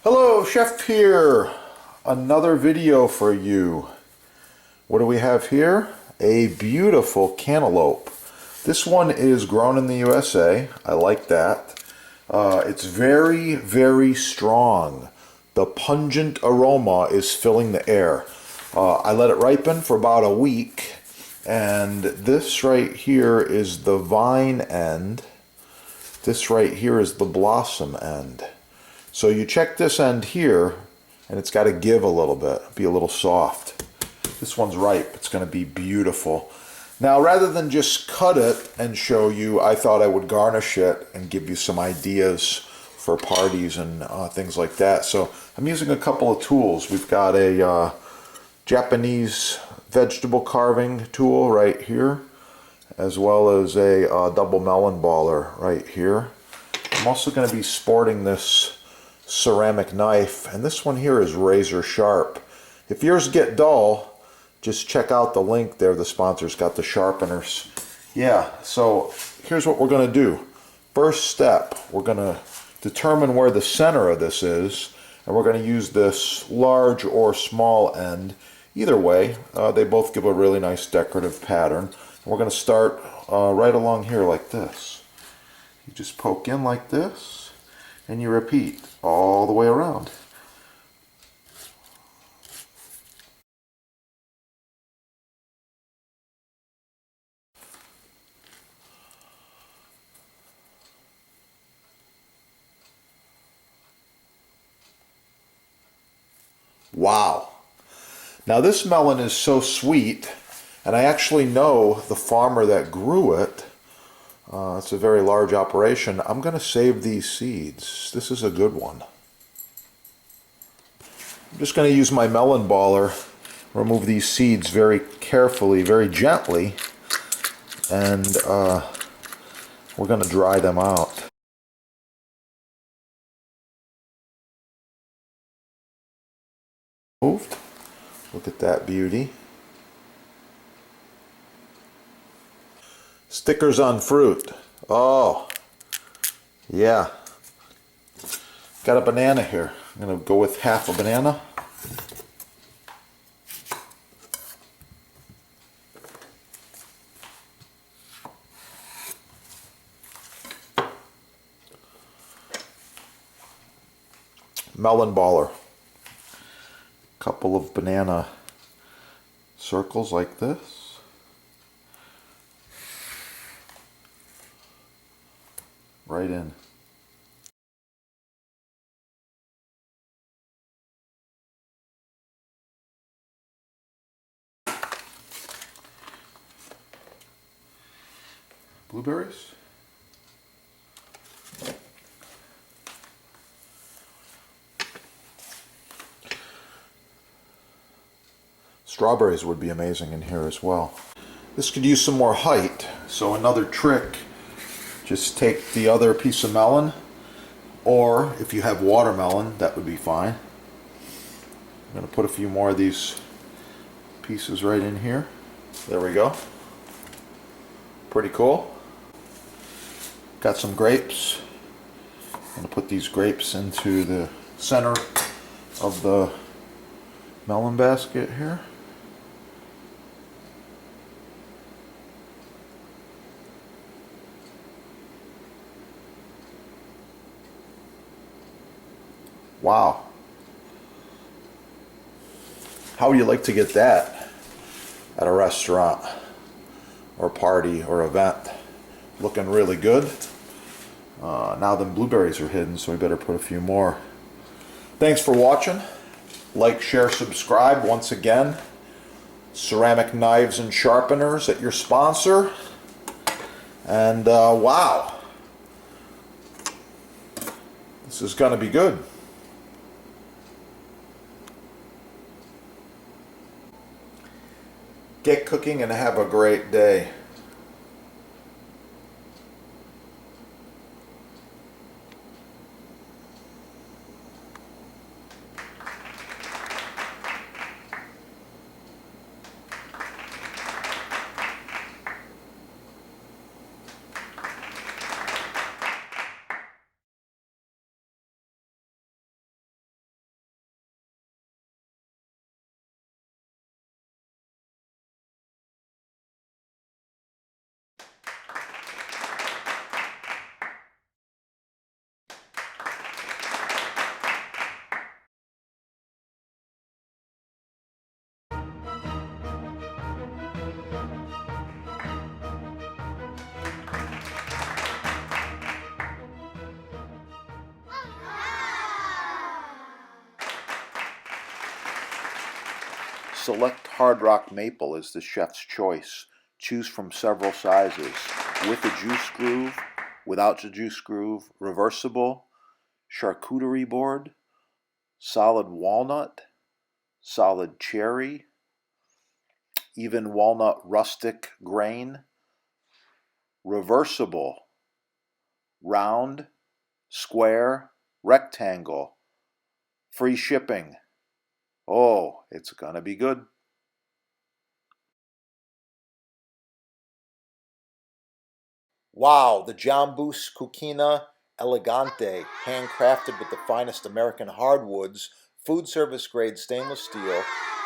Hello, Chef here. Another video for you. What do we have here? A beautiful cantaloupe. This one is grown in the USA. I like that. It's very, very strong. The pungent aroma is filling the air. I let it ripen for about a week, and this right here is the vine end. This right here is the blossom end. So you check this end here, and it's got to give a little bit, be a little soft. This one's ripe. It's going to be beautiful. Now, rather than just cut it and show you, I thought I would garnish it and give you some ideas for parties and things like that. So I'm using a couple of tools. We've got a Japanese vegetable carving tool right here, as well as a double melon baller right here. I'm also going to be sporting this ceramic knife, and this one here is razor sharp. If yours get dull, just check out the link there. The sponsor's got the sharpeners. Yeah, so here's what we're going to do. First step, we're going to determine where the center of this is, and we're going to use this large or small end. Either way, they both give a really nice decorative pattern. And we're going to start right along here like this. You just poke in like this, and you repeat all the way around. Wow. Now this melon is so sweet, and I actually know the farmer that grew it. It's a very large operation. I'm going to save these seeds. This is a good one. I'm just going to use my melon baller, remove these seeds very carefully, very gently, and we're going to dry them out. Moved. Look at that beauty. Stickers on fruit. Oh, yeah. Got a banana here. I'm going to go with half a banana. Melon baller. Couple of banana circles like this. Right in. Blueberries. Strawberries would be amazing in here as well. This could use some more height, so another trick, just take the other piece of melon, or if you have watermelon, that would be fine. I'm going to put a few more of these pieces right in here. There we go. Pretty cool. Got some grapes. I'm going to put these grapes into the center of the melon basket here. Wow. How would you like to get that at a restaurant or party or event? Looking really good. Now them blueberries are hidden, so we better put a few more. Thanks for watching. Like, share, subscribe. Once again, Ceramic Knives and Sharpeners at your sponsor. And wow. This is going to be good. Get cooking and have a great day. Select Hard Rock Maple is the chef's choice. Choose from several sizes. With a juice groove, without the juice groove, reversible, charcuterie board, solid walnut, solid cherry, even walnut rustic grain, reversible, round, square, rectangle, free shipping. Oh, it's gonna be good. Wow, the Jambus Cucina Elegante, handcrafted with the finest American hardwoods, food service grade stainless steel.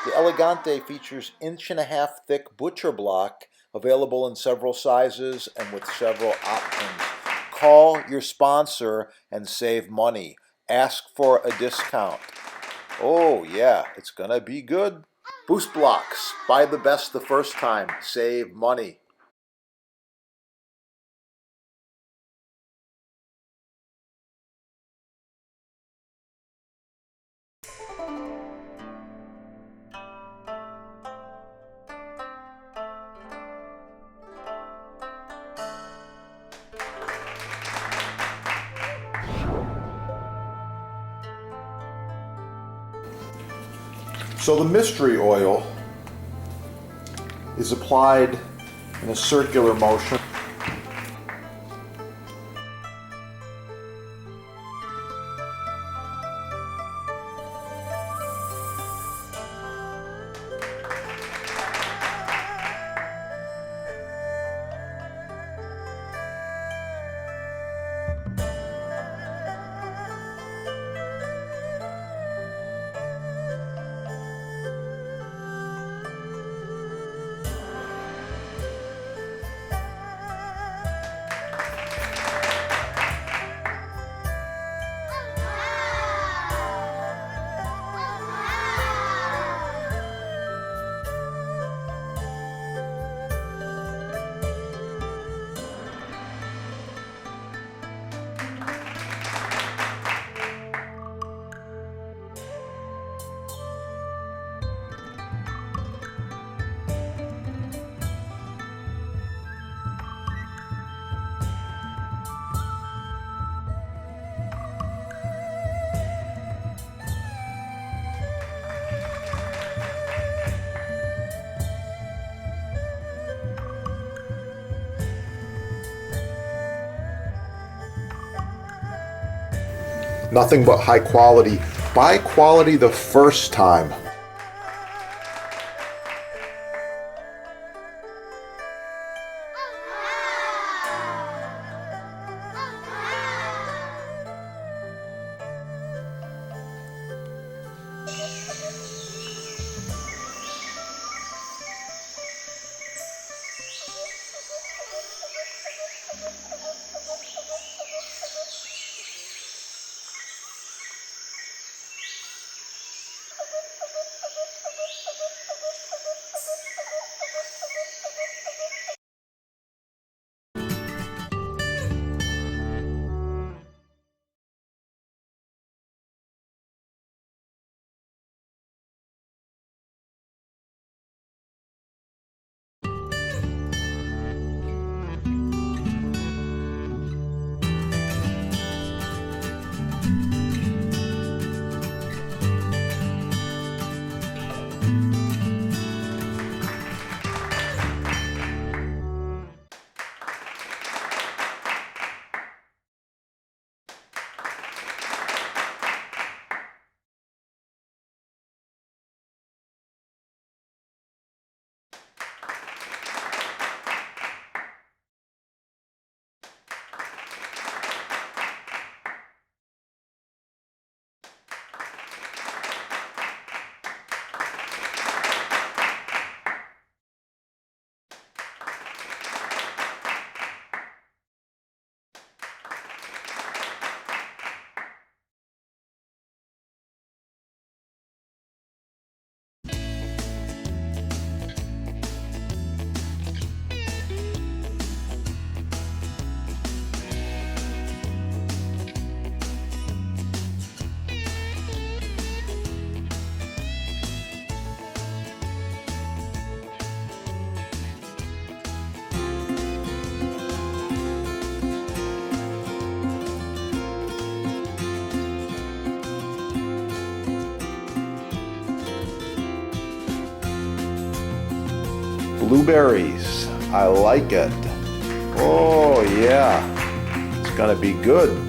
The Elegante features 1.5-inch thick butcher block, available in several sizes and with several options. Call your sponsor and save money. Ask for a discount. Oh yeah, it's gonna be good. Boost blocks. Buy the best the first time. Save money. So the mystery oil is applied in a circular motion. Nothing but high quality. Buy quality the first time. blueberries. I like it. Oh yeah, it's gonna be good.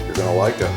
You're gonna like it.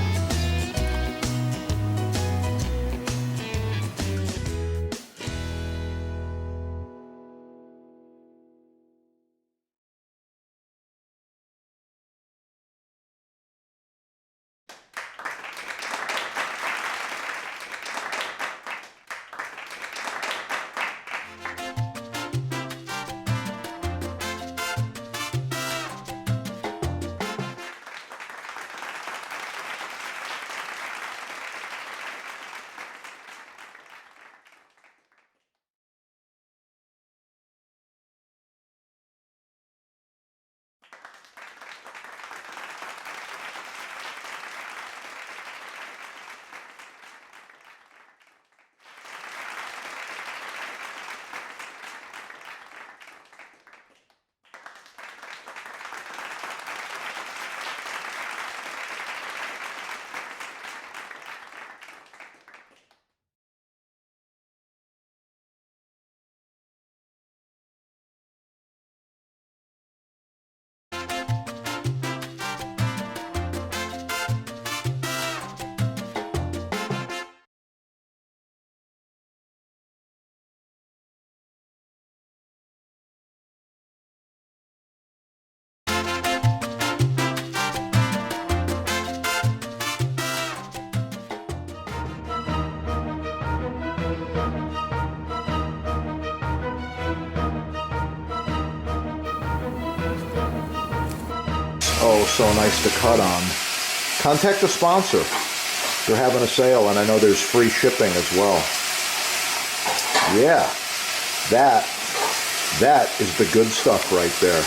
Oh, so nice to cut on. Contact the sponsor. They're having a sale, and I know there's free shipping as well. Yeah, that is the good stuff right there.